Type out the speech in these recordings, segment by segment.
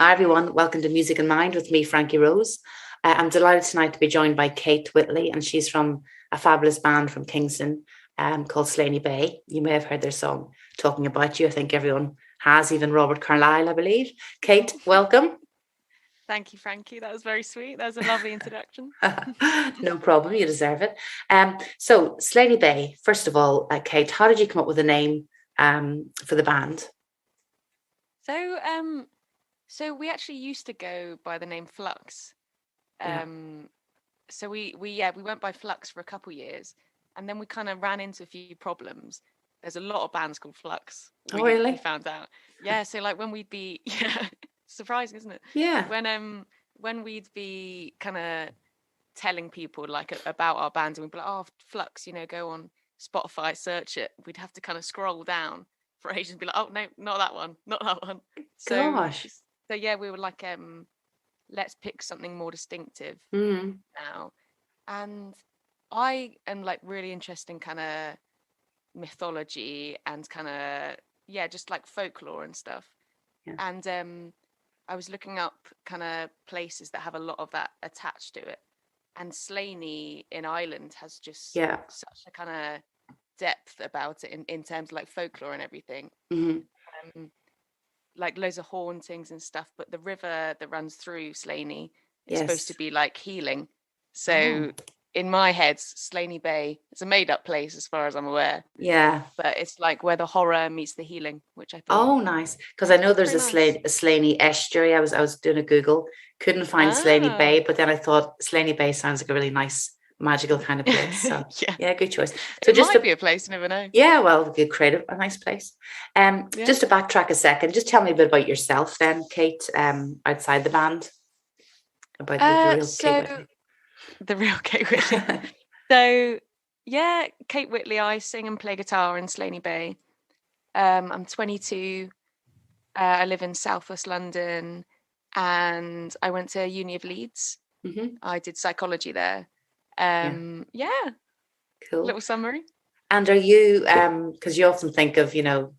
Hi everyone, welcome to Music in Mind with me, Frankie Rose. I'm delighted tonight to be joined by Kate Whitley, and she's from a fabulous band from Kingston called Slaney Bay. You may have heard their song Talking About You. I think everyone has, even Robert Carlyle, I believe. Kate, welcome. Thank you, Frankie. That was very sweet. That was a lovely introduction. No problem, you deserve it. So Slaney Bay, first of all, Kate, how did you come up with a name for the band? So we actually used to go by the name Flux. Yeah. So we went by Flux for a couple years, and then we kind of ran into a few problems. There's a lot of bands called Flux. Oh, really? We found out. Yeah. So like when we'd be surprising, isn't it? Yeah. When we'd be kind of telling people like about our band, and we'd be like, oh, Flux, go on Spotify, search it. We'd have to kind of scroll down for ages and be like, oh no, not that one, not that one. Gosh. So yeah, we were like, let's pick something more distinctive now. And I am like really interested in kind of mythology and kind of just like folklore and stuff. Yeah. And I was looking up kind of places that have a lot of that attached to it. And Slaney in Ireland has just such a kind of depth about it in terms of like folklore and everything. Like loads of hauntings and stuff, but the river that runs through Slaney is supposed to be like healing. So in my head, Slaney Bay is a made up place as far as I'm aware. Yeah. But it's like where the horror meets the healing, which I thought. Oh, nice. Because I know there's a Slaney estuary. I was doing a Google, couldn't find Slaney Bay, but then I thought Slaney Bay sounds like a really nice magical kind of place. So yeah, good choice. So it might be a place, you never know. Yeah, well, good, creative, a nice place. Just to backtrack a second, just tell me a bit about yourself then, Kate, outside the band. About the real Kate Whitley. The real Kate Whitley. So yeah, Kate Whitley, I sing and play guitar in Slaney Bay. I'm 22. I live in Southwest London, and I went to Uni of Leeds. I did psychology there. Cool. Little summary. And are you, because you often think of,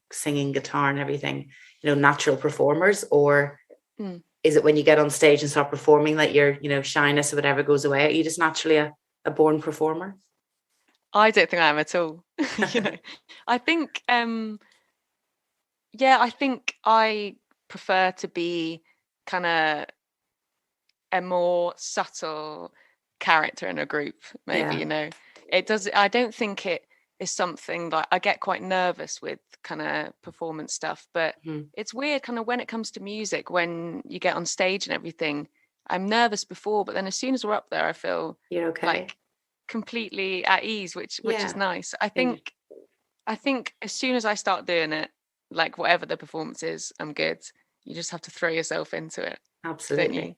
singing guitar and everything, natural performers, or is it when you get on stage and start performing that your, shyness or whatever goes away? Are you just naturally a born performer? I don't think I am at all. I think, I think I prefer to be kind of a more subtle character in a group, maybe. I don't think it is something that I get quite nervous with kind of performance stuff, but it's weird kind of when it comes to music, when you get on stage and everything, I'm nervous before, but then as soon as we're up there I feel you're okay, like completely at ease, which is nice. I think as soon as I start doing it, like whatever the performance is, I'm good. You just have to throw yourself into it. Absolutely.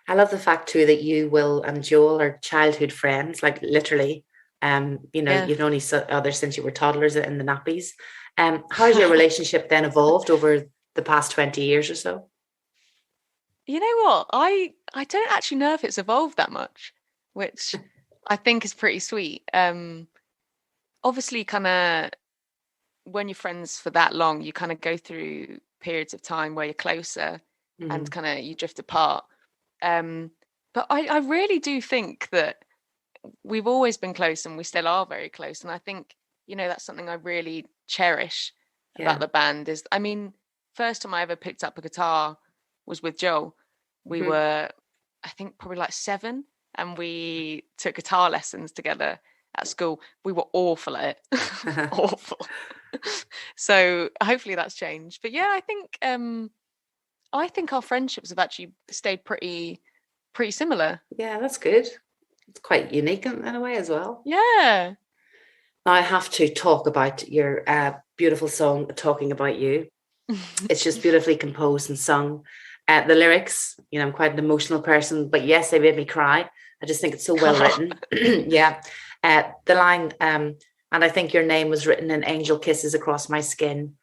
I love the fact too that you, Will, and Joel are childhood friends, like literally. You've known each other since you were toddlers in the nappies. How's your relationship then evolved over the past 20 years or so? You know what? I don't actually know if it's evolved that much, which I think is pretty sweet. Obviously, kind of when you're friends for that long, you kind of go through periods of time where you're closer and kind of you drift apart. But I really do think that we've always been close and we still are very close. And I think, that's something I really cherish about the band is, first time I ever picked up a guitar was with Joel. We were, I think, probably like 7, and we took guitar lessons together at school. We were awful at it. Awful. So hopefully that's changed. But yeah, I think our friendships have actually stayed pretty similar. Yeah, that's good. It's quite unique in a way as well. Yeah. Now I have to talk about your beautiful song, Talking About You. It's just beautifully composed and sung. The lyrics, I'm quite an emotional person, but yes, they made me cry. I just think it's so well written. Yeah. The line, and I think your name was written in angel kisses across my skin,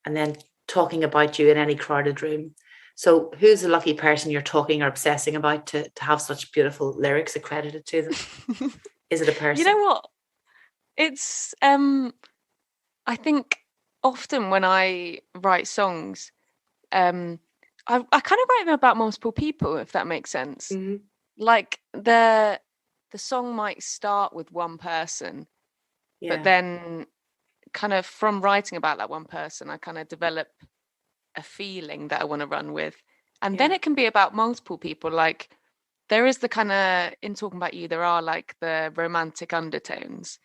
and then talking about you in any crowded room. So who's the lucky person you're talking or obsessing about to have such beautiful lyrics accredited to them? Is it a person? You know what? It's, I think often when I write songs, I kind of write them about multiple people, if that makes sense. Mm-hmm. Like the song might start with one person, but then kind of from writing about that one person, I kind of develop a feeling that I want to run with. And then it can be about multiple people. Like there is the kind of, in Talking About You, there are like the romantic undertones,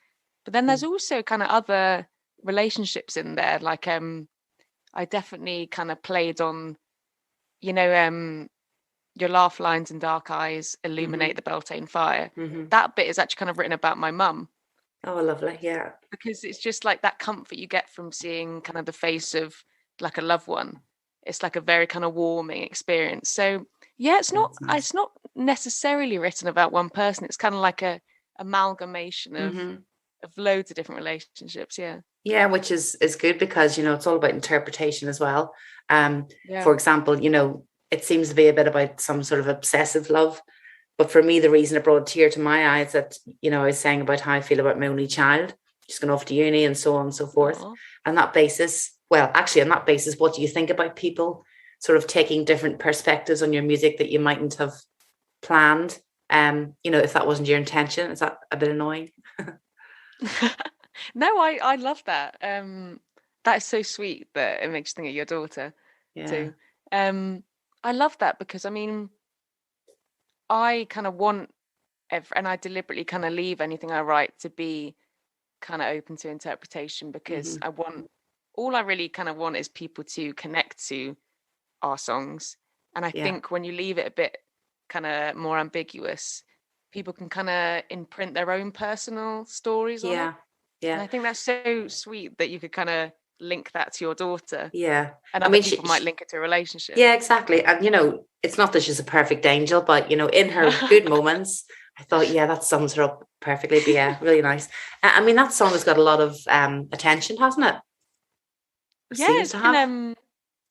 but then there's also kind of other relationships in there. Like I definitely kind of played on, you know, your laugh lines and dark eyes illuminate the Beltane fire. That bit is actually kind of written about my mum. Oh, lovely. Yeah. Because it's just like that comfort you get from seeing kind of the face of like a loved one. It's like a very kind of warming experience. So yeah, it's not necessarily written about one person. It's kind of like a amalgamation of loads of different relationships. Yeah. Yeah, which is good because, you know, it's all about interpretation as well. For example, you know, it seems to be a bit about some sort of obsessive love. But for me, the reason it brought a tear to my eye is that, you know, I was saying about how I feel about my only child, just going off to uni and so on and so forth. On that basis, what do you think about people sort of taking different perspectives on your music that you mightn't have planned? You know, if that wasn't your intention, is that a bit annoying? No, I love that. That is so sweet that it makes you think of your daughter too. I love that because, I mean, I kind of want, and I deliberately kind of leave anything I write to be kind of open to interpretation because all I really kind of want is people to connect to our songs. And I think when you leave it a bit kind of more ambiguous, people can kind of imprint their own personal stories on it. Yeah. And I think that's so sweet that you could kind of link that to your daughter. Yeah. And I mean, people might link it to a relationship. Yeah, exactly. And, you know, it's not that she's a perfect angel, but, you know, in her good moments, I thought, that sums her up perfectly. But yeah, really nice. I mean, that song has got a lot of attention, hasn't it?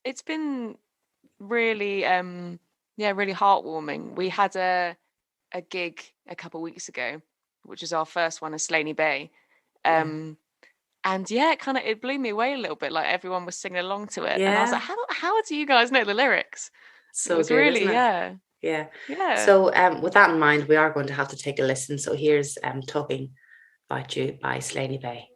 It's been really, really heartwarming. We had a gig a couple of weeks ago, which is our first one in Slaney Bay. And it blew me away a little bit. Like everyone was singing along to it, and I was like, "How do you guys know the lyrics?" So it was good, really, isn't it? Yeah. So, with that in mind, we are going to have to take a listen. So here's "Talking About You" by Slaney Bay.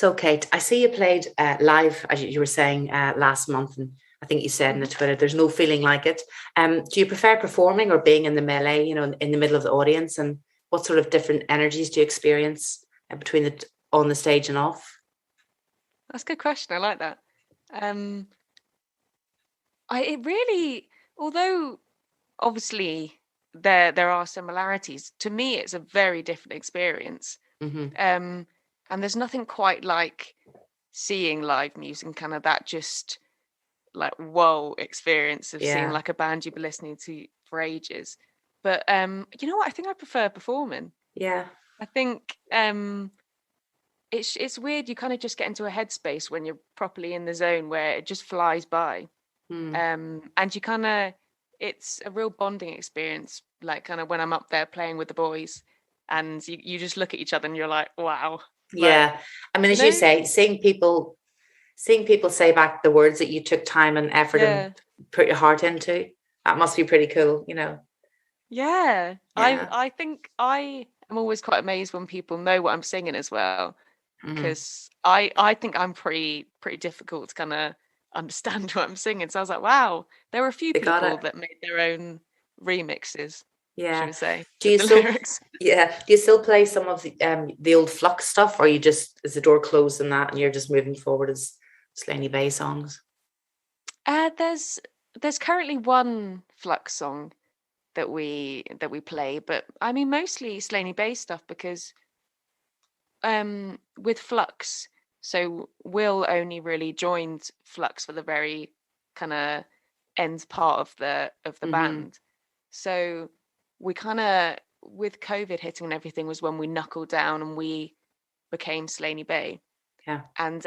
So, Kate, I see you played live, as you were saying, last month, and I think you said in the Twitter, there's no feeling like it. Do you prefer performing or being in the melee, in the middle of the audience? And what sort of different energies do you experience between on the stage and off? That's a good question. I like that. It really, although obviously there are similarities, to me it's a very different experience. And there's nothing quite like seeing live music and kind of that just like whoa experience of seeing like a band you've been listening to for ages. But you know what? I think I prefer performing. Yeah. I think it's weird. You kind of just get into a headspace when you're properly in the zone where it just flies by. And you kind of, it's a real bonding experience. Like kind of when I'm up there playing with the boys, and you just look at each other and you're like, wow. Yeah. I mean, as you say, seeing people say back the words that you took time and effort and put your heart into, that must be pretty cool, Yeah. I think I am always quite amazed when people know what I'm singing as well, because I think I'm pretty difficult to kind of understand what I'm singing. So I was like, wow, there were a few people that made their own remixes. Yeah. Should we say? Do you still play some of the old Flux stuff, or is the door closed in that and you're just moving forward as Slaney Bay songs? There's currently one Flux song that we play, but I mean mostly Slaney Bay stuff, because with Flux, so Will only really joined Flux for the very kind of end part of the band. So we kind of, with COVID hitting and everything, was when we knuckled down and we became Slaney Bay. Yeah. And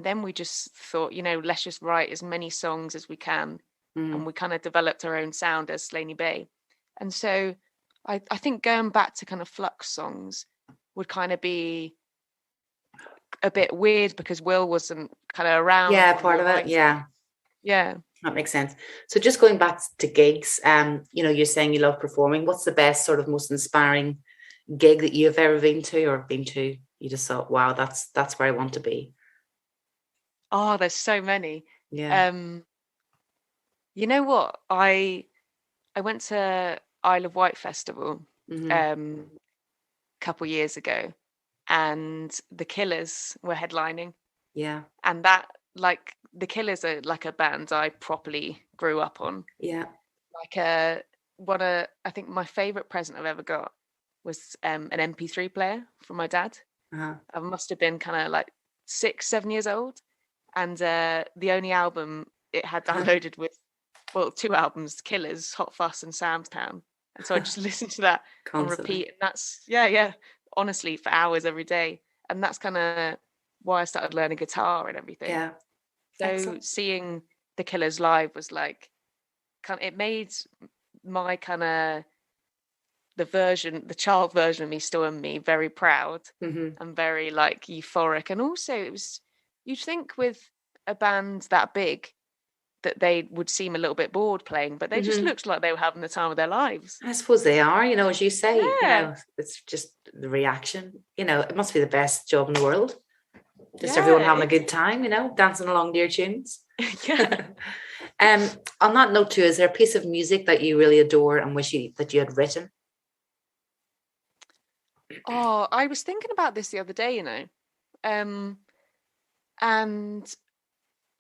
then we just thought, let's just write as many songs as we can. And we kind of developed our own sound as Slaney Bay. And so I think going back to kind of Flux songs would kind of be a bit weird, because Will wasn't kind of around. Yeah, part of it. Yeah. Yeah. That makes sense. So just going back to gigs, you're saying you love performing. What's the best sort of most inspiring gig that you've ever been to you just thought, wow, that's where I want to be? Oh, there's so many. Yeah. You know what? I went to Isle of Wight Festival a couple years ago, and the Killers were headlining. Yeah. And that, like, the Killers are like a band I properly grew up on. Yeah. Like I think my favorite present I've ever got was an MP3 player from my dad. I must have been kind of like 6-7 years old, and the only album it had downloaded was, well, 2 albums, Killers, Hot Fuss and Sam's Town. And so I just listened to that on repeat, and that's honestly for hours every day. And that's kind of why I started learning guitar and everything. Yeah. So Excellent. seeing the Killers live was like, it made my kind of the child version of me still in me very proud and very like euphoric. And also it was, you'd think with a band that big that they would seem a little bit bored playing, but they just looked like they were having the time of their lives. I suppose they are, as you say, it's just the reaction, it must be the best job in the world. Just everyone having a good time, dancing along to your tunes. Yeah. On that note too, is there a piece of music that you really adore and wish that you had written? Oh, I was thinking about this the other day, and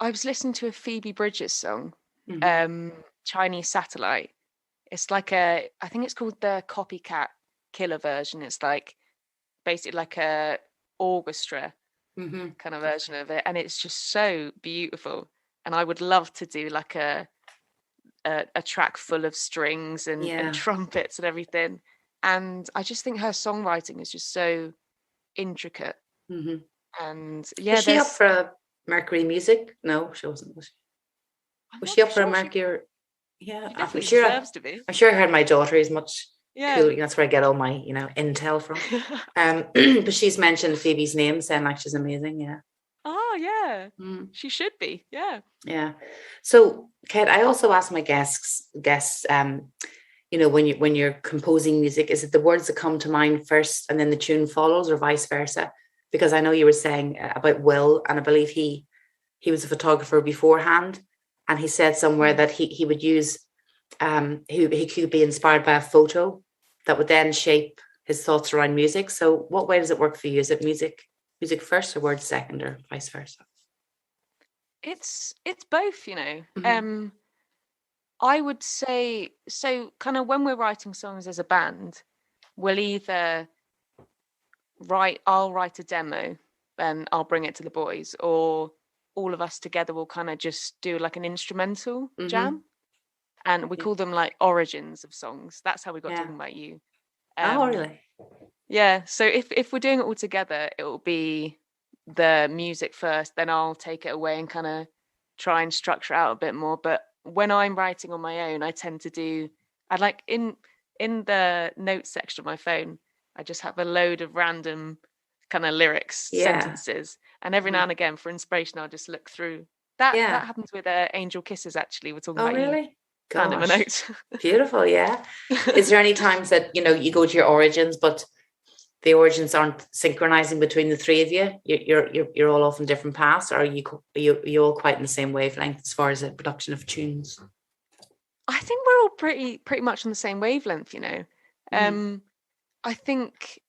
I was listening to a Phoebe Bridgers song, Chinese Satellite. It's like I think it's called the Copycat Killer version. It's like basically like a orchestra kind of version of it, and it's just so beautiful. And I would love to do like a track full of strings and trumpets and everything. And I just think her songwriting is just so intricate. And was she up for Mercury Music? No, she wasn't. Was she up for a Mercury? Yeah, I'm sure. Deserves to be. I'm sure I heard my daughter is much. Cool. That's where I get all my intel from. But she's mentioned Phoebe's name, saying like she's amazing. Yeah. Oh yeah, she should be. Yeah. Yeah. So, Kate, I also ask my guests, when you're composing music, is it the words that come to mind first and then the tune follows, or vice versa? because I know you were saying about Will, and I believe he was a photographer beforehand, and he said somewhere that he would use he could be inspired by a photo that would then shape his thoughts around music. So what way does it work for you? Is it music first or words second, or vice versa? It's both, I would say, so kind of when we're writing songs as a band, we'll either I'll write a demo and I'll bring it to the boys, or all of us together will kind of just do like an instrumental jam, and we call them like origins of songs. That's how we got talking about you. Oh, really? Yeah. So if we're doing it all together, it will be the music first, then I'll take it away and kind of try and structure it out a bit more. But when I'm writing on my own, I tend to I like in the notes section of my phone, I just have a load of random kind of lyrics, sentences, and every now and again for inspiration, I'll just look through. That happens with Angel Kisses. Actually, we're talking about really? You. Hand him a note. Beautiful, yeah. Is there any times that you go to your origins, but the origins aren't synchronizing between the three of you? You're all off in different paths, or are you all quite in the same wavelength as far as the production of tunes? I think we're all pretty much on the same wavelength. I think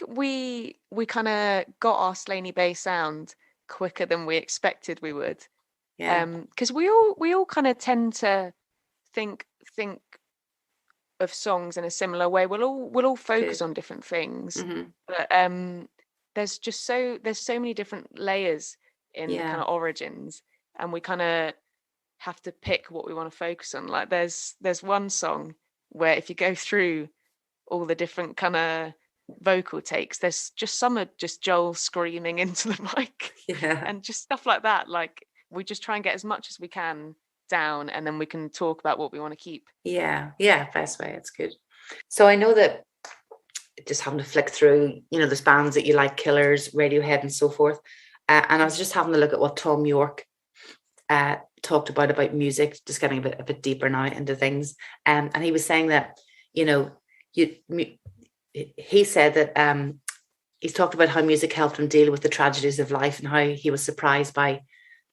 we kind of got our Slaney Bay sound quicker than we expected we would. Because we all kind of tend to think of songs in a similar way. We'll all focus on different things, but there's so many different layers in the kind of origins, and we kind of have to pick what we want to focus on. Like there's one song where if you go through all the different kind of vocal takes, there's just some are just Joel screaming into the mic, and just stuff like that. Like we just try and get as much as we can down, and then we can talk about what we want to keep. Best way. It's good. So I know that just having to flick through there's bands that you like, Killers, Radiohead, and so forth, and I was just having a look at what Tom York talked about music, just getting a bit deeper now into things, and he was saying that he said that he's talked about how music helped him deal with the tragedies of life, and how he was surprised by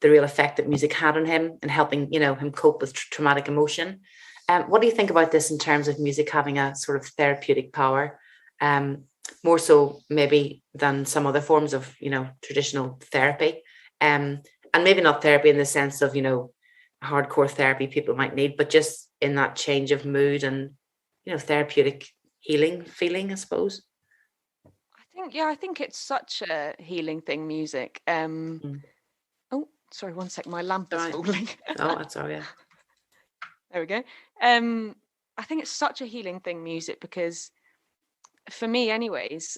the real effect that music had on him and helping him cope with traumatic emotion. What do you think about this in terms of music having a sort of therapeutic power, more so maybe than some other forms of traditional therapy, and maybe not therapy in the sense of hardcore therapy people might need, but just in that change of mood and therapeutic healing feeling, I suppose? I think it's such a healing thing, music. Oh, sorry, one sec, my lamp is falling. Oh, that's all right. There we go. I think it's such a healing thing, music, because for me anyways,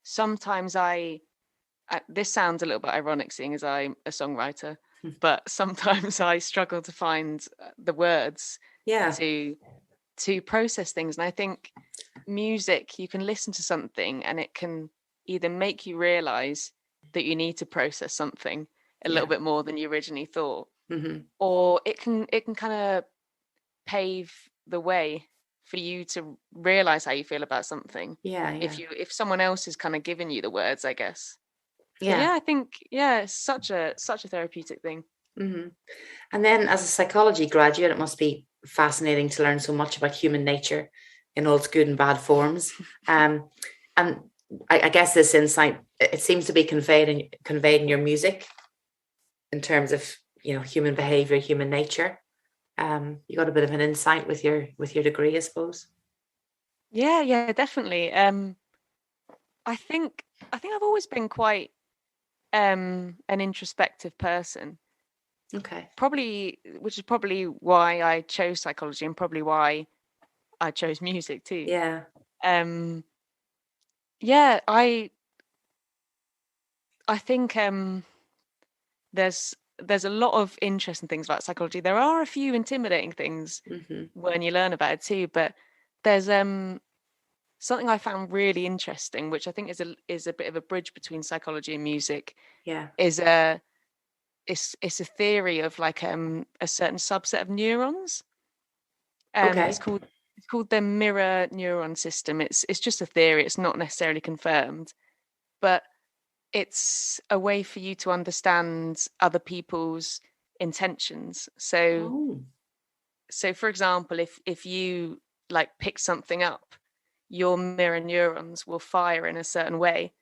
sometimes this sounds a little bit ironic seeing as I'm a songwriter, but sometimes I struggle to find the words to process things. And I think music, you can listen to something and it can either make you realize that you need to process something a little bit more than you originally thought, or it can kind of pave the way for you to realize how you feel about something. If someone else is kind of giving you the words, I guess. I think it's such a therapeutic thing. And then as a psychology graduate, it must be fascinating to learn so much about human nature in all its good and bad forms. And I guess this insight, it seems to be conveyed in your music in terms of human behavior, human nature. You got a bit of an insight with your degree, I suppose. Yeah, definitely. I think I've always been quite an introspective person. Okay. Which is probably why I chose psychology, and probably why I chose music too. Yeah. I think there's a lot of interesting things about psychology. There are a few intimidating things when you learn about it too, but there's something I found really interesting, which I think is a bit of a bridge between psychology and music. Yeah. It's a theory of like a certain subset of neurons. Okay. It's called It's called the mirror neuron system. It's just a theory. It's not necessarily confirmed, but it's a way for you to understand other people's intentions. So for example, if you like pick something up, your mirror neurons will fire in a certain way,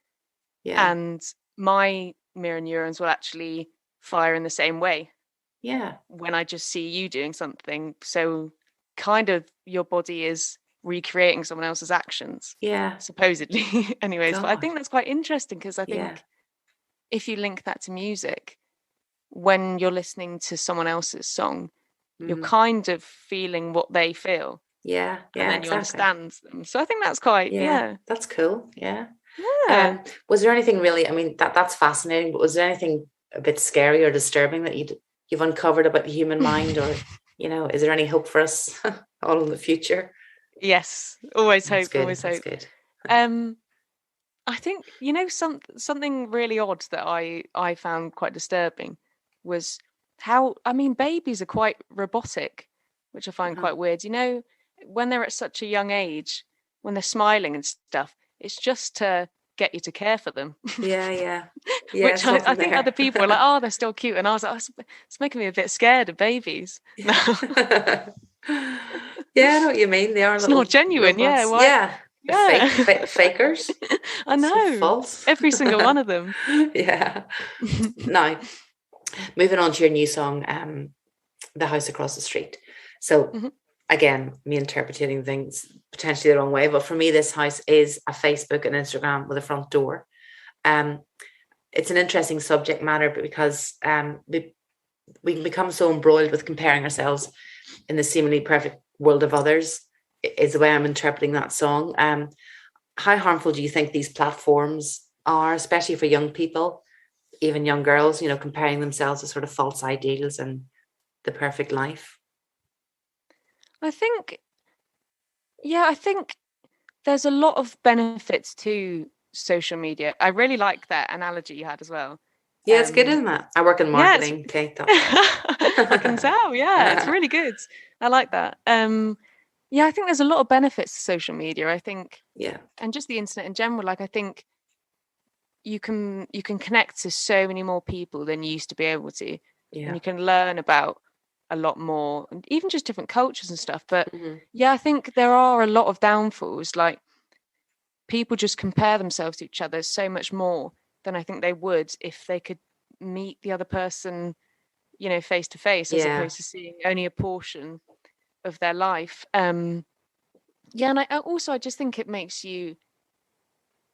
and my mirror neurons will actually fire in the same way when I just see you doing something. So kind of your body is recreating someone else's actions, supposedly. Anyways, but I think that's quite interesting, because I think if you link that to music, when you're listening to someone else's song, you're kind of feeling what they feel. And then you understand them. So I think that's quite, that's cool. Was there anything really, I mean, that's fascinating, but was there anything a bit scary or disturbing that you've uncovered about the human mind, or, you know, is there any hope for us all in the future? Yes, always hope, always hope. Good. I think, you know, something really odd that I found quite disturbing was how, I mean, babies are quite robotic, which I find quite weird. You know, when they're at such a young age, when they're smiling and stuff, it's just to get you to care for them. Which I think other people are like, oh, they're still cute. And I was like, oh, it's making me a bit scared of babies. I know what you mean. They are. It's not genuine. Robots. Fakers. I know. So false. Every single one of them. Now, moving on to your new song, The House Across the Street. So again, me interpreting things potentially the wrong way, but for me, this house is a Facebook and Instagram with a front door. It's an interesting subject matter, because we can become so embroiled with comparing ourselves in the seemingly perfect world of others, is the way I'm interpreting that song. How harmful do you think these platforms are, especially for young people, even young girls, you know, comparing themselves to sort of false ideals and the perfect life? I think there's a lot of benefits to social media. I really like that analogy you had as well. Yeah, it's good, isn't it? I work in marketing, Kate. I can tell. Yeah, it's really good. I like that. I think there's a lot of benefits to social media. I think, and just the internet in general. Like, I think you can connect to so many more people than you used to be able to, and you can learn about a lot more, and even just different cultures and stuff. But I think there are a lot of downfalls. Like, people just compare themselves to each other so much more than I think they would if they could meet the other person, you know, face to face, as opposed to seeing only a portion of their life. And I just think it makes you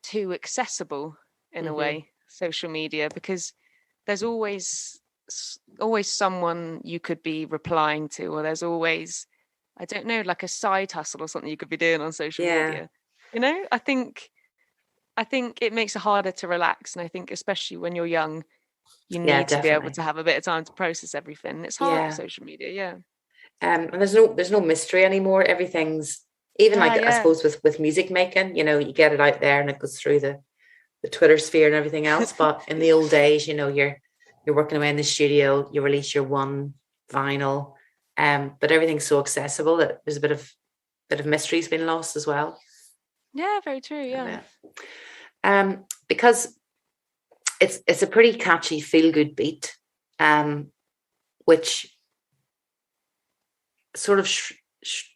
too accessible in a way, social media, because there's always someone you could be replying to, or there's always, I don't know, like a side hustle or something you could be doing on social media. You know, I think it makes it harder to relax, and I think especially when you're young, you need to be able to have a bit of time to process everything. It's hard with social media, and there's no mystery anymore. Everything's even I suppose with music making, you know, you get it out there and it goes through the Twitter sphere and everything else. But in the old days, you know, you're working away in the studio, you release your one vinyl, but everything's so accessible that there's a bit of mystery's been lost as well. Yeah, very true. Because it's a pretty catchy feel-good beat, which sort of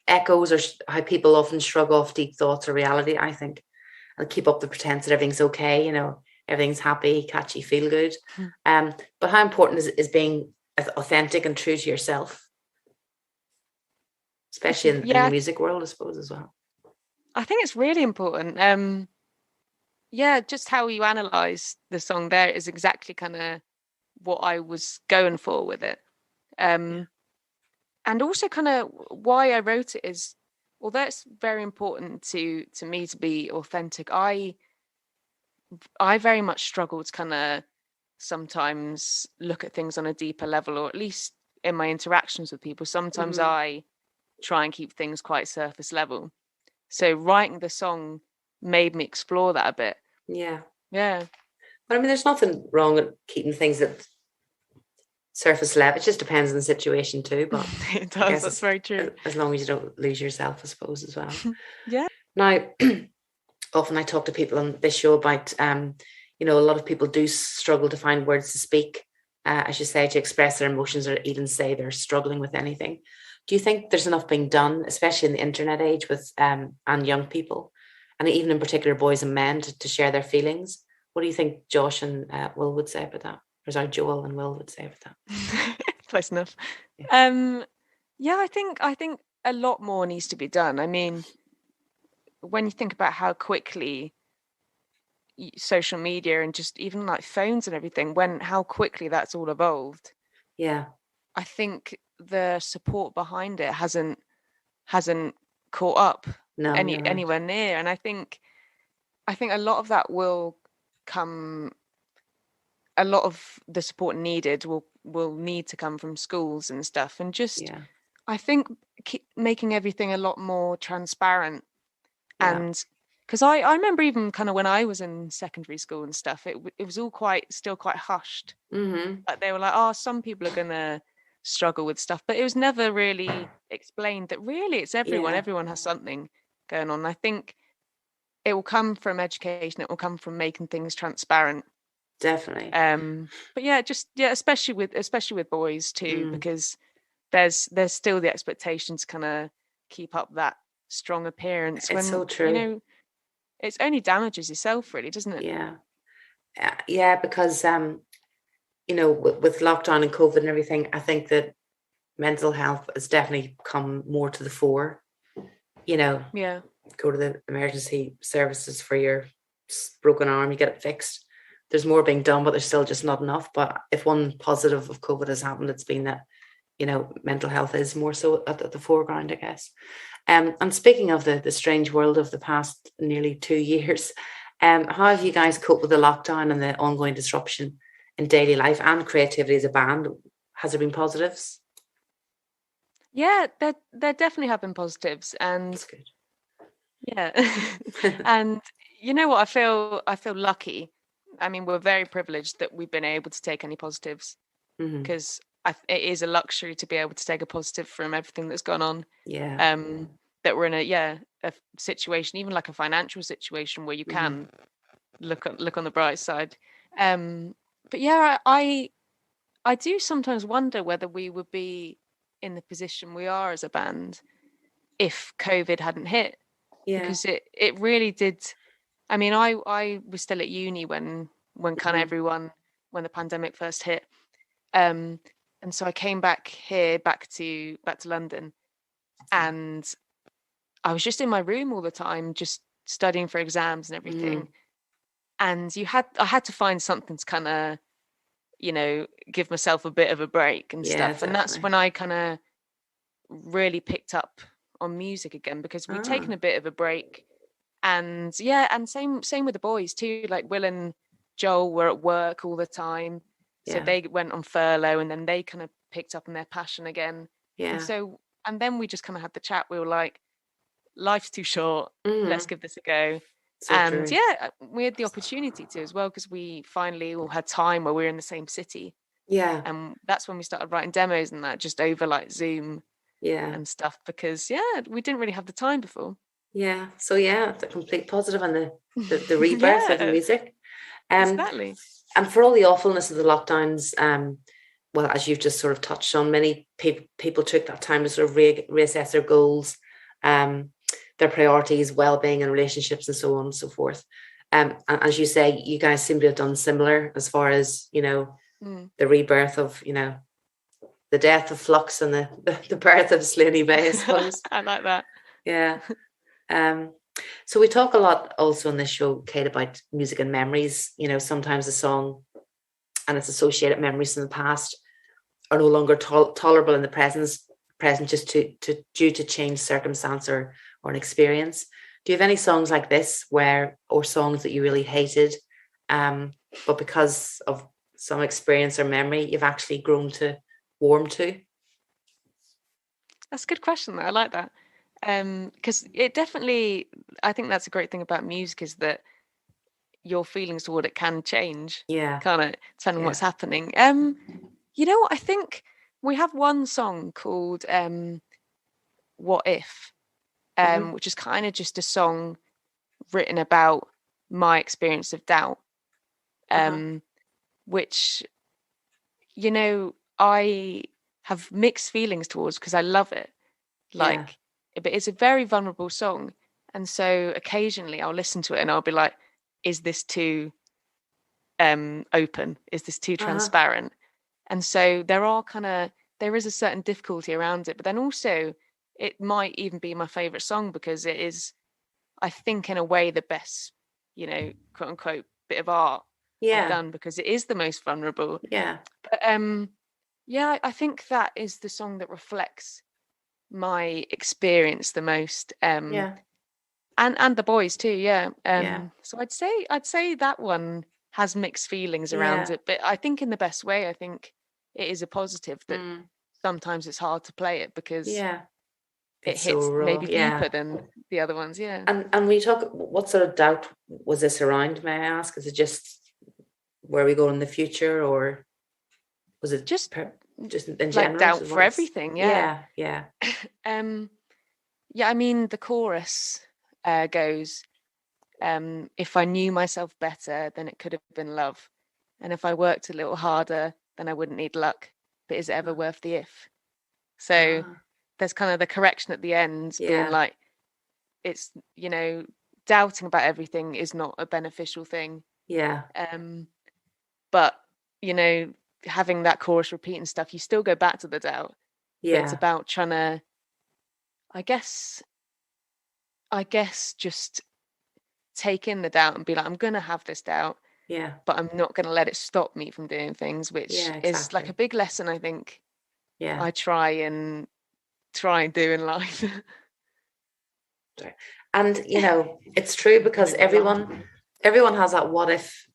echoes or how people often shrug off deep thoughts or reality, I think, and keep up the pretense that everything's okay, you know, everything's happy, catchy, feel good. But how important is being authentic and true to yourself, especially in the music world, I suppose, as well? I think it's really important. Just how you analyze the song there is exactly kind of what I was going for with it. And also kind of why I wrote it is, although it's very important to me to be authentic, I very much struggle to kind of sometimes look at things on a deeper level, or at least in my interactions with people. Sometimes I try and keep things quite surface level. So writing the song made me explore that a bit. Yeah. But I mean, there's nothing wrong with keeping things that surface level. It just depends on the situation too, but It I does. guess That's very true. as long as you don't lose yourself, I suppose, as well. Yeah. Now, often I talk to people on this show about, a lot of people do struggle to find words to speak, as you say, to express their emotions or even say they're struggling with anything. Do you think there's enough being done, especially in the internet age with and young people, and even in particular boys and men, to share their feelings? What do you think Josh and Will would say about that? Or sorry, Joel and Will would say about that? Close enough. Yeah. Yeah, I think a lot more needs to be done. I mean, when you think about how quickly social media and just even like phones and everything, how quickly that's all evolved. Yeah. I think the support behind it hasn't caught up anywhere near. And I think a lot of that will come. A lot of the support needed will need to come from schools and stuff, and just I think making everything a lot more transparent. And because I remember even kind of when I was in secondary school and stuff, it was all still quite hushed. Mm-hmm. Like they were like, some people are gonna struggle with stuff, but it was never really explained that really it's everyone. Everyone has something going on. I think it will come from education. It will come from making things transparent. Definitely. But especially with boys too, because there's still the expectation to kind of keep up that strong appearance. It's so true. It's only damages yourself, really, doesn't it? Yeah, because with lockdown and COVID and everything, I think that mental health has definitely come more to the fore. Go to the emergency services for your broken arm, you get it fixed. There's more being done, but there's still just not enough. But if one positive of COVID has happened, it's been that mental health is more so at the foreground, I guess. And speaking of the strange world of the past nearly 2 years, how have you guys coped with the lockdown and the ongoing disruption in daily life and creativity as a band? Has there been positives? Yeah, there definitely have been positives, and that's good. Yeah, and you know what? I feel lucky. I mean, we're very privileged that we've been able to take any positives, because it is a luxury to be able to take a positive from everything that's gone on. Yeah. That we're in a situation, even like a financial situation, where you can look on the bright side. But yeah, I do sometimes wonder whether we would be in the position we are as a band if COVID hadn't hit. Yeah. Because it really did. I mean, I was still at uni when kind of everyone, when the pandemic first hit. And so I came back to London, and I was just in my room all the time, just studying for exams and everything. And I had to find something to kind of, give myself a bit of a break and stuff. Definitely. And that's when I kind of really picked up on music again, because we'd taken a bit of a break. And and same with the boys too. Like Will and Joel were at work all the time, so they went on furlough, and then they kind of picked up on their passion again. And then we just kind of had the chat. We were like, life's too short, let's give this a go. And we had the opportunity to as well, because we finally all had time where we were in the same city. And that's when we started writing demos and that, just over like Zoom and stuff, because we didn't really have the time before. So the complete positive and the rebirth of the music. Exactly. And for all the awfulness of the lockdowns, well, as you've just sort of touched on, many people took that time to sort of reassess their goals, their priorities, well-being and relationships and so on and so forth. And as you say, you guys seem to have done similar as far as, the rebirth of, the death of Flux and the birth of Slooney Bay, I suppose. I like that. Yeah. So we talk a lot also on this show, Kate, about music and memories. Sometimes a song and its associated memories from the past are no longer tolerable in the present just due to changed circumstance or an experience. Do you have any songs like this or songs that you really hated, but because of some experience or memory, you've actually grown to warm to? That's a good question. I like that. Because it definitely, I think that's a great thing about music, is that your feelings toward it can change. Kind of depending on what's happening. You know what? I think we have one song called What If, which is kind of just a song written about my experience of doubt, which, you know, I have mixed feelings towards because I love it. Like, but it's a very vulnerable song. And so occasionally I'll listen to it and I'll be like, is this too open? Is this too transparent? And so there is a certain difficulty around it, but then also it might even be my favorite song because it is, I think, in a way, the best, you know, quote unquote, bit of art I've done because it is the most vulnerable. Yeah. But yeah, I think that is the song that reflects my experience the most. And the boys too, yeah. So I'd say that one has mixed feelings around it, but I think in the best way. I think it is a positive that sometimes it's hard to play it because it hits so maybe deeper than the other ones. Yeah. And when you talk, what sort of doubt was this around, may I ask? Is it just where we go in the future, or was it just in general? Like doubt for everything, yeah. Yeah. Yeah, I mean, the chorus goes, if I knew myself better, then it could have been love. And if I worked a little harder, then I wouldn't need luck. But is it ever worth the if? So there's kind of the correction at the end being like, it's, you know, doubting about everything is not a beneficial thing. Yeah. But, you know, having that chorus repeat and stuff, you still go back to the doubt. Yeah. But it's about trying to, I guess just take in the doubt and be like, I'm going to have this doubt. Yeah. But I'm not going to let it stop me from doing things, which is like a big lesson, I think. Yeah. I try and do in life. And, you know, it's true because everyone has that what if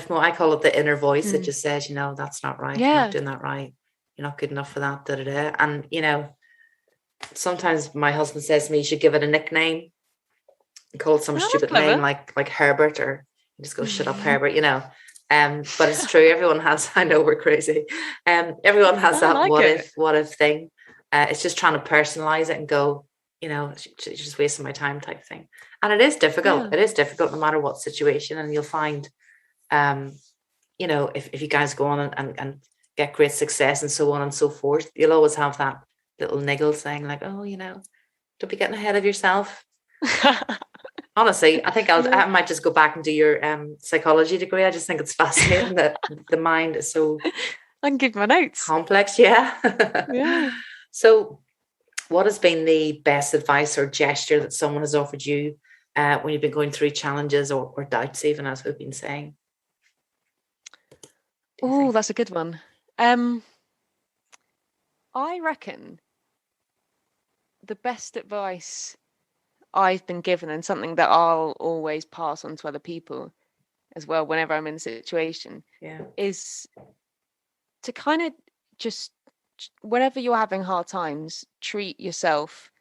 more. I call it the inner voice that just says, you know, that's not right. You're not doing that right. You're not good enough for that. Da, da, da. And, you know, sometimes my husband says to me, you should give it a nickname and call it some stupid name like Herbert, or just go, shut up, Herbert, you know. But it's true. Everyone has, I know we're crazy. Everyone has that what if thing. It's just trying to personalize it and go, you know, just wasting my time type thing. And it is difficult. Yeah. It is difficult no matter what situation. And you'll find, you know, if you guys go on and get great success and so on and so forth, you'll always have that little niggle saying like, oh, you know, don't be getting ahead of yourself. Honestly, I think I might just go back and do your psychology degree. I just think it's fascinating that the mind is so I can give my notes. Complex, yeah. So what has been the best advice or gesture that someone has offered you when you've been going through challenges or doubts, even, as we've been saying? Oh, that's a good one. I reckon the best advice I've been given, and something that I'll always pass on to other people as well whenever I'm in a situation, is to kind of just, whenever you're having hard times, treat yourself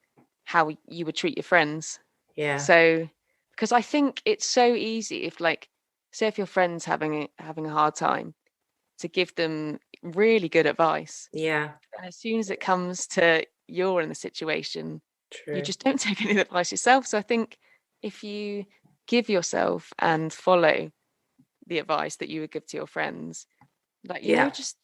how you would treat your friends. Yeah. So, because I think it's so easy if, like, say if your friend's having a hard time, to give them really good advice. Yeah. And as soon as it comes to you're in the situation, you just don't take any advice yourself. So I think if you give yourself and follow the advice that you would give to your friends, like, you know, just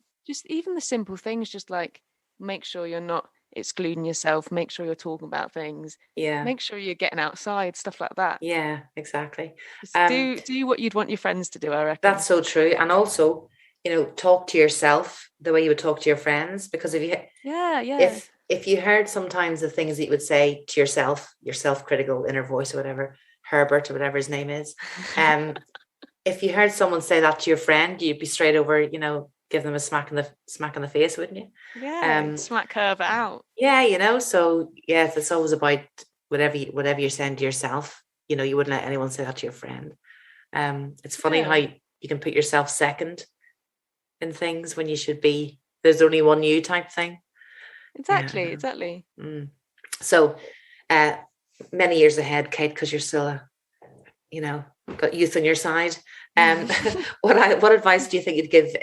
even the simple things, just like make sure you're not excluding yourself, make sure you're talking about things, make sure you're getting outside, stuff like that. Yeah, exactly. Just do what you'd want your friends to do, I reckon. That's so true. And also, you know, talk to yourself the way you would talk to your friends, because if you if you heard sometimes the things that you would say to yourself, your self-critical inner voice or whatever, Herbert or whatever his name is, if you heard someone say that to your friend, you'd be straight over, you know, give them a smack in the face, wouldn't you? Yeah, smack her out. Yeah, you know, so yes, it's always about whatever you're saying to yourself. You know, you wouldn't let anyone say that to your friend. It's funny how you can put yourself second in things when you should be, there's only one you type thing. Exactly. So many years ahead, Kate, because you're still you know, got youth on your side. What advice do you think you'd give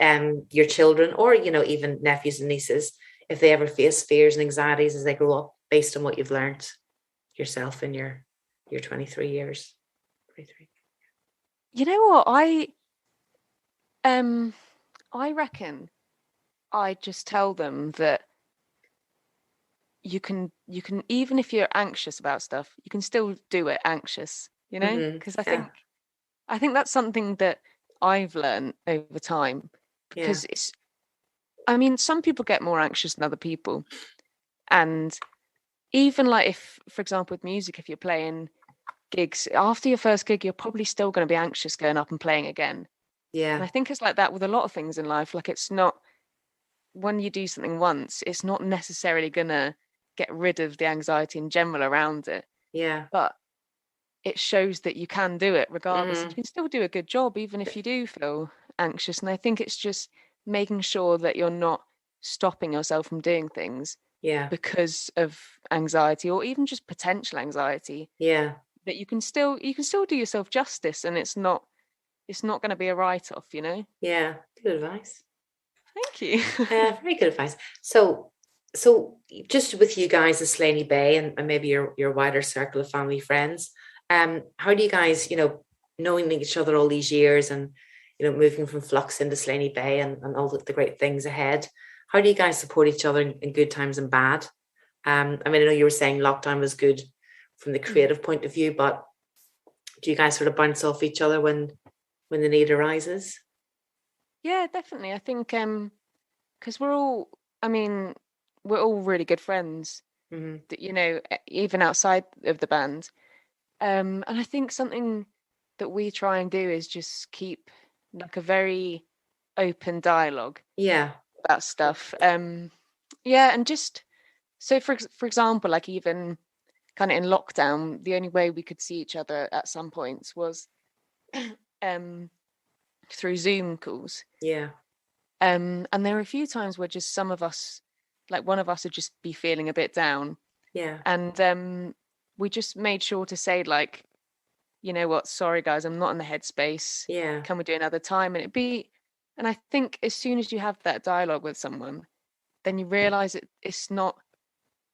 your children, or even nephews and nieces, if they ever face fears and anxieties as they grow up, based on what you've learned yourself in your 23 years? 23. You know what? I reckon I just tell them that you can even if you're anxious about stuff, you can still do it anxious, because I think that's something that I've learned over time, because some people get more anxious than other people. And even like if, for example, with music, if you're playing gigs, after your first gig, you're probably still going to be anxious going up and playing again. Yeah. And I think it's like that with a lot of things in life. Like, it's not, when you do something once, it's not necessarily going to get rid of the anxiety in general around it. Yeah. But it shows that you can do it regardless. You can still do a good job even if you do feel anxious. And I think it's just making sure that you're not stopping yourself from doing things because of anxiety, or even just potential anxiety. Yeah. That you can still do yourself justice, and it's not going to be a write-off, Yeah, good advice. Thank you. Very good advice. So just with you guys, the Slaney Bay, and maybe your wider circle of family friends, how do you guys, knowing each other all these years, and moving from Flux into Slaney Bay, and all the great things ahead, how do you guys support each other in good times and bad? I know you were saying lockdown was good from the creative point of view, but do you guys sort of bounce off each other when the need arises? Yeah, definitely. I think because we're all really good friends, that, even outside of the band. And I think something that we try and do is just keep like a very open dialogue about stuff. And just so for example, like even kind of in lockdown, the only way we could see each other at some points was through Zoom calls. Yeah. And there are a few times where just some of us, like one of us would just be feeling a bit down. Yeah. And we just made sure to say, like, you know what, sorry guys, I'm not in the headspace. Yeah. Can we do another time? And I think as soon as you have that dialogue with someone, then you realise it's not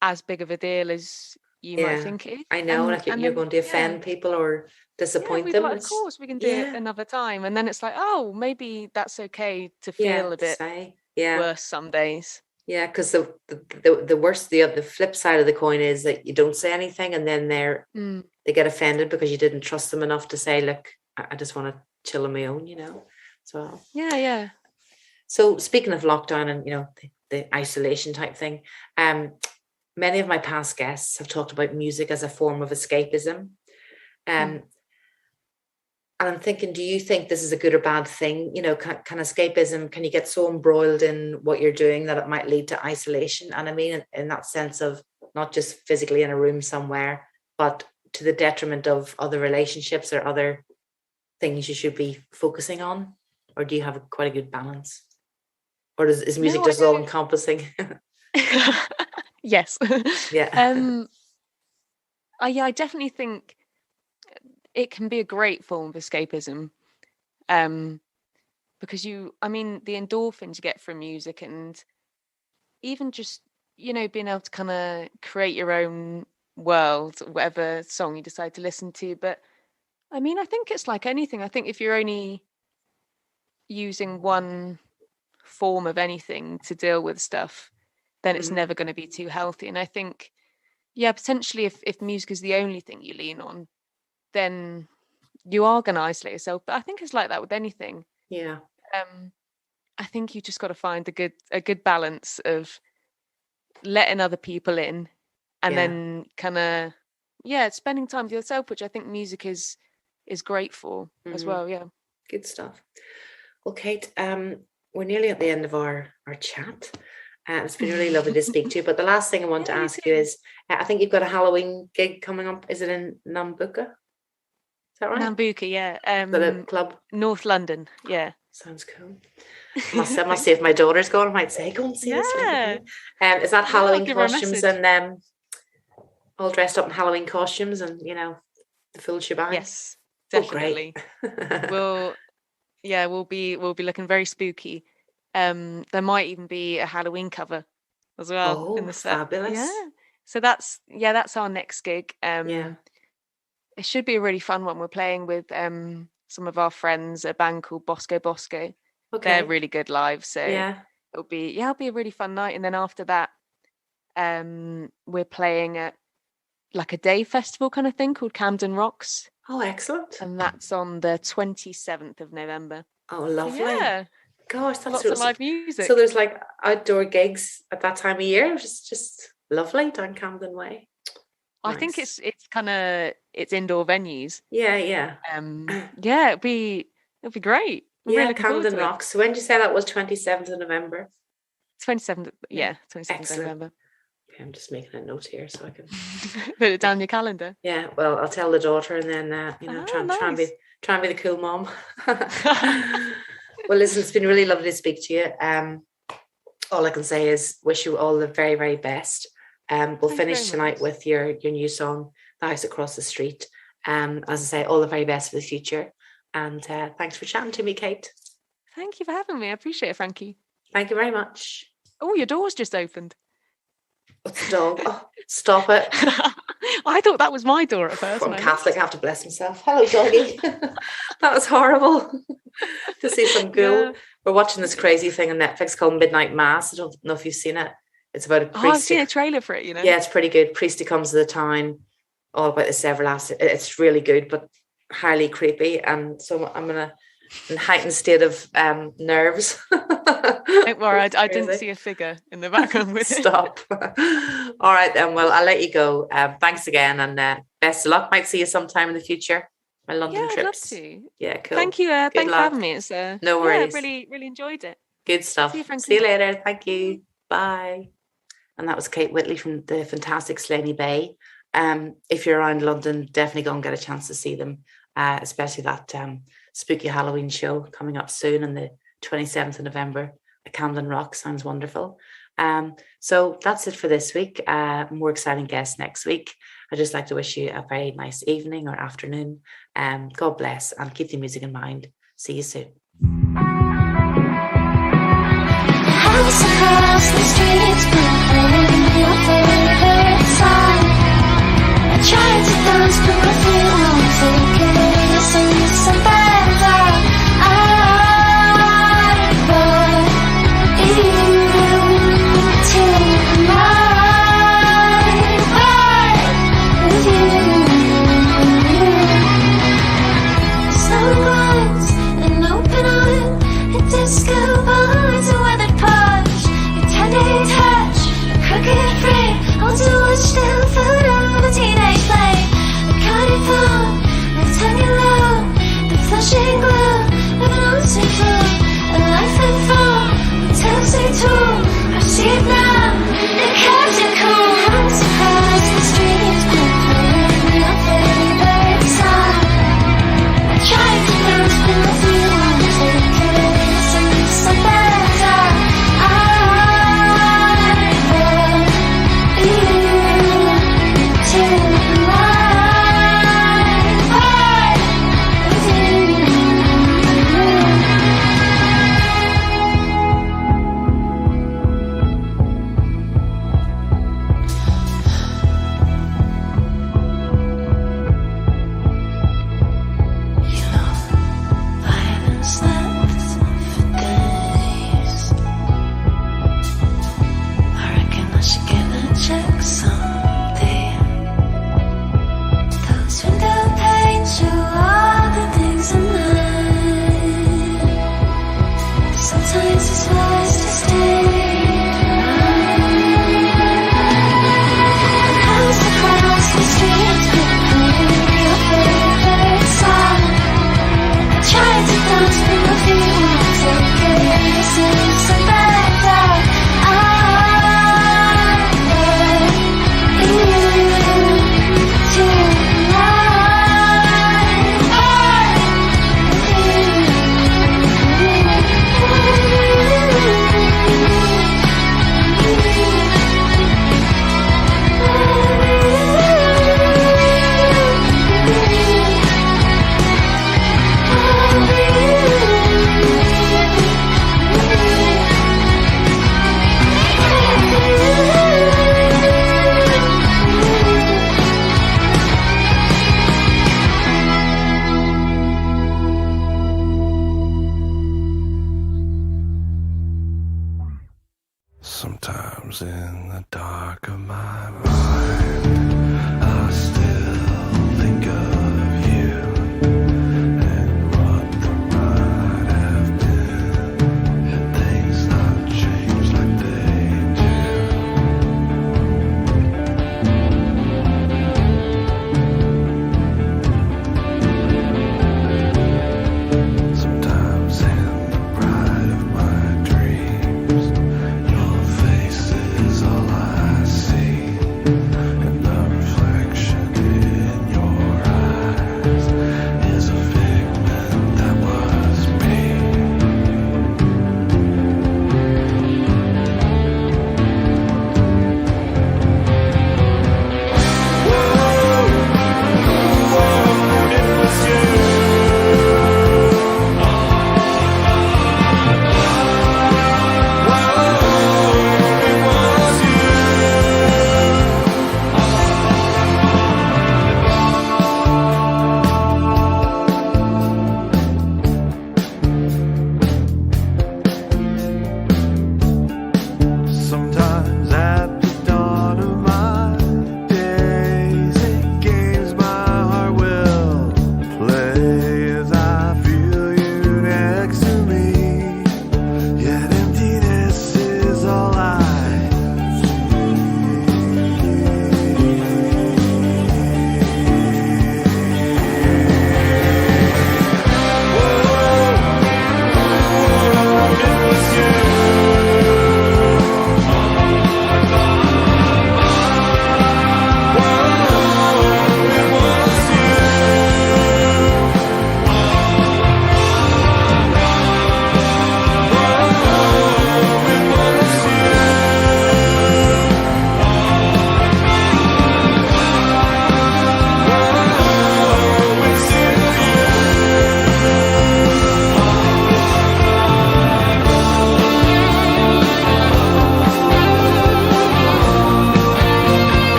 as big of a deal as you might think it is. I know, and you're then, going to offend people or disappoint them. Like, of course we can do it another time. And then it's like, oh, maybe that's okay to feel a bit worse some days. Yeah, because the worst, the flip side of the coin is that you don't say anything, and then they get offended because you didn't trust them enough to say, look, I just want to chill on my own, So So speaking of lockdown and the isolation type thing, many of my past guests have talked about music as a form of escapism. And I'm thinking, do you think this is a good or bad thing? Can escapism, can you get so embroiled in what you're doing that it might lead to isolation? And I mean, in that sense of not just physically in a room somewhere, but to the detriment of other relationships or other things you should be focusing on? Or do you have quite a good balance? Or is music just all encompassing? Yes. Yeah. I definitely think it can be a great form of escapism, because the endorphins you get from music, and even just being able to kind of create your own world, whatever song you decide to listen to. But I think it's like anything. I think if you're only using one form of anything to deal with stuff, then it's never going to be too healthy. And I think potentially if music is the only thing you lean on, then you are going to isolate yourself. But I think it's like that with anything. Yeah. I think you just got to find a good balance of letting other people in, and then kind of spending time with yourself, which I think music is great for as well. Yeah. Good stuff. Well, Kate, we're nearly at the end of our chat. It's been really lovely to speak to you. But the last thing I want to ask you is, I think you've got a Halloween gig coming up. Is it in Nambucca? Is that right? Nambucca, yeah. The club? North London, yeah. Sounds cool. I must see if my daughter's going. I might say, go and see this lady. Is that Halloween costumes and all dressed up in Halloween costumes and, the full shebang? Yes, definitely. Oh, Yeah, we'll be looking very spooky. There might even be a Halloween cover as well in Oh, the set. fabulous. Yeah. So that's our next gig. Yeah. It should be a really fun one. We're playing with some of our friends, a band called Bosco Bosco. They're Okay. really good live, so Yeah. it'll be a really fun night. And then after that, we're playing at like a day festival kind of thing called Camden Rocks, Oh, excellent. and that's on the 27th of November. Oh, So lovely. yeah, Gosh, that's lots of live music. So there's like outdoor gigs at that time of year, which is just lovely down Camden Way. I think it's indoor venues. Yeah, yeah. Yeah, it'll be great. I'm really looking forward Camden to it. Rocks. So when did you say that was? 27th of November? 27th, yeah, 27th of Excellent. November. Okay, I'm just making a note here so I can put it down your calendar. Yeah, well, I'll tell the daughter and then try and be the cool mom. Well, listen, it's been really lovely to speak to you. All I can say is wish you all the very, very best. We'll finish tonight with your new song, The House Across the Street. As I say, all the very best for the future. And thanks for chatting to me, Kate. Thank you for having me. I appreciate it, Frankie. Thank you very much. Oh, your door's just opened. What's the dog? Oh, stop it. I thought that was my door at first. I'm Catholic, I have to bless myself. Hello, doggy. That was horrible to see some ghoul. Yeah. We're watching this crazy thing on Netflix called Midnight Mass. I don't know if you've seen it. It's about a priest. Oh, I've seen a trailer for it, you know. Yeah, it's pretty good. Priest who comes to the town, all about this everlasting. It's really good, but highly creepy. And so I'm in a heightened state of nerves. Don't worry, I didn't see a figure in the background with it. Stop. All right then, well, I'll let you go. Thanks again, and best of luck. Might see you sometime in the future. My London trips. I'd love to. Yeah, cool. Thank you. Thanks for having me. It's no worries. Really, really enjoyed it. Good stuff. See you later. Thank you. Bye. And that was Kate Whitley from the fantastic Slaney Bay. If you're around London, definitely go and get a chance to see them, especially that spooky Halloween show coming up soon on the 27th of November at Camden Rock. Sounds wonderful. So that's it for this week. More exciting guests next week. I'd just like to wish you a very nice evening or afternoon. God bless, and keep the music in mind. See you soon. House across the streets, playing your favorite song. I tried to dance, but my feet won't take it. Listen to some better. I brought you to my bed with you. Slow lines and open eye, a disco ball. Touch, a crooked frame.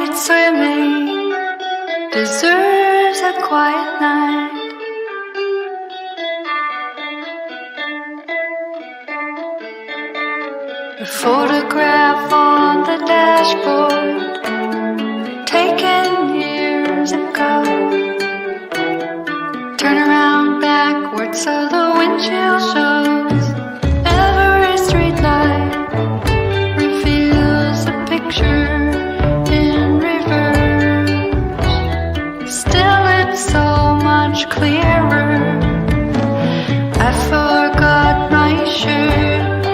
Night swimming deserves a quiet night. A photograph on the dashboard taken years ago. Turn around backwards so the windshield shows. Every street light reveals a picture in reverse. Still it's so much clearer. I forgot my shirt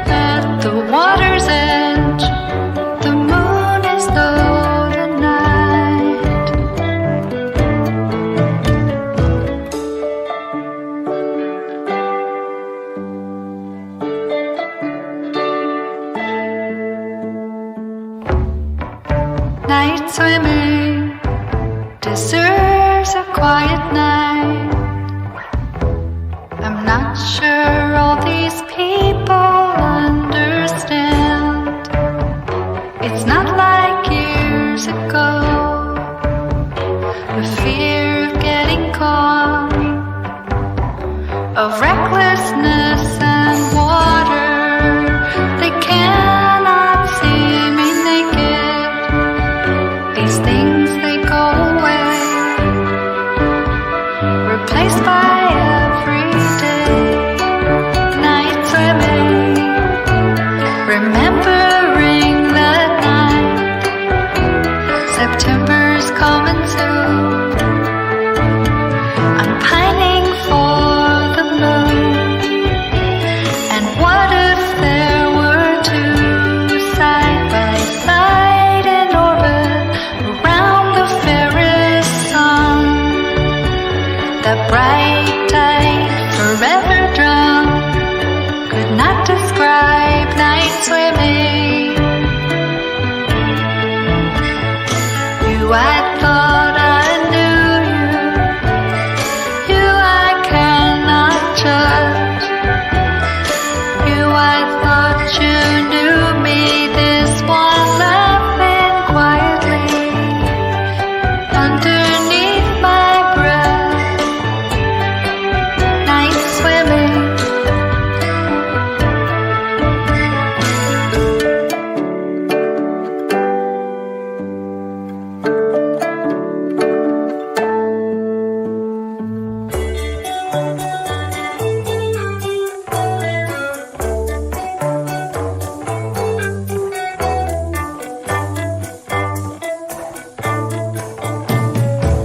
at the water's edge. The moon is low tonight. Night swimming deserves a quiet night. I'm not sure all these people understand. It's not like years ago. The fear of getting caught, of recklessness and water. They cannot see me naked. These things, they go away, replaced by everyday. Night swimming, remembering that night. September's coming soon. I'm pining for the moon. And what if there were two side by side in orbit around the fairest sun? That bright tide, forever drunk, could not describe night swimming. You, I thought I knew you. You, I cannot judge. You, I thought you knew me. This one laughing quietly underneath my breath. Night swimming.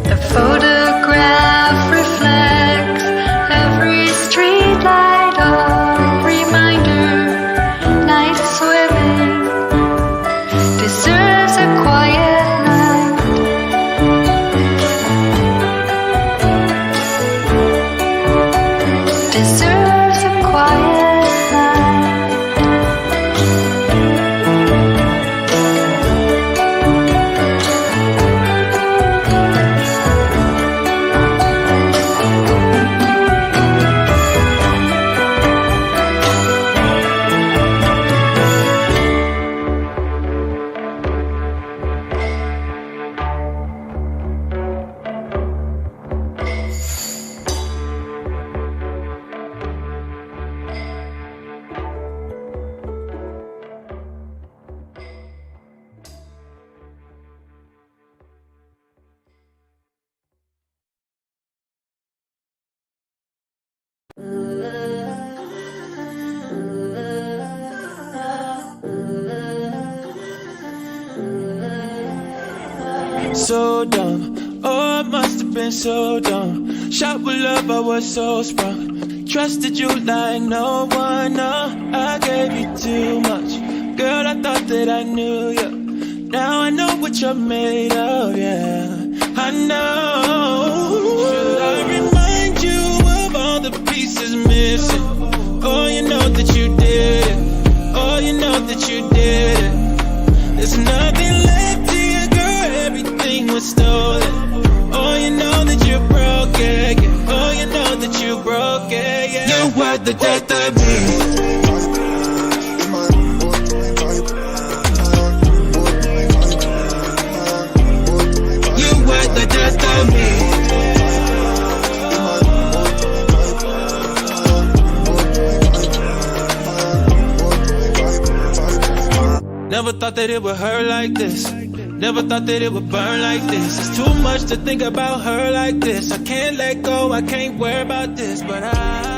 The photograph reflects every street light, a reminder. Night swimming deserves a quiet night. Deserves a quiet night. So dumb, oh, I must have been so dumb. Shot with love, I was so sprung. Trusted you like no one, no. I gave you too much. Girl, I thought that I knew you. Now I know what you're made of, yeah. I know. Should I remind you of all the pieces missing? Oh, you know that you did it. Oh, you know that you did it. There's nothing left to you, girl. Everything was stolen. Oh, you know that you broke it, yeah. Oh, you know that you broke it, yeah. You were the death of me. me. Never thought that it would hurt like this. Never thought that it would burn like this. It's too much to think about her like this. I can't let go, I can't worry about this, but I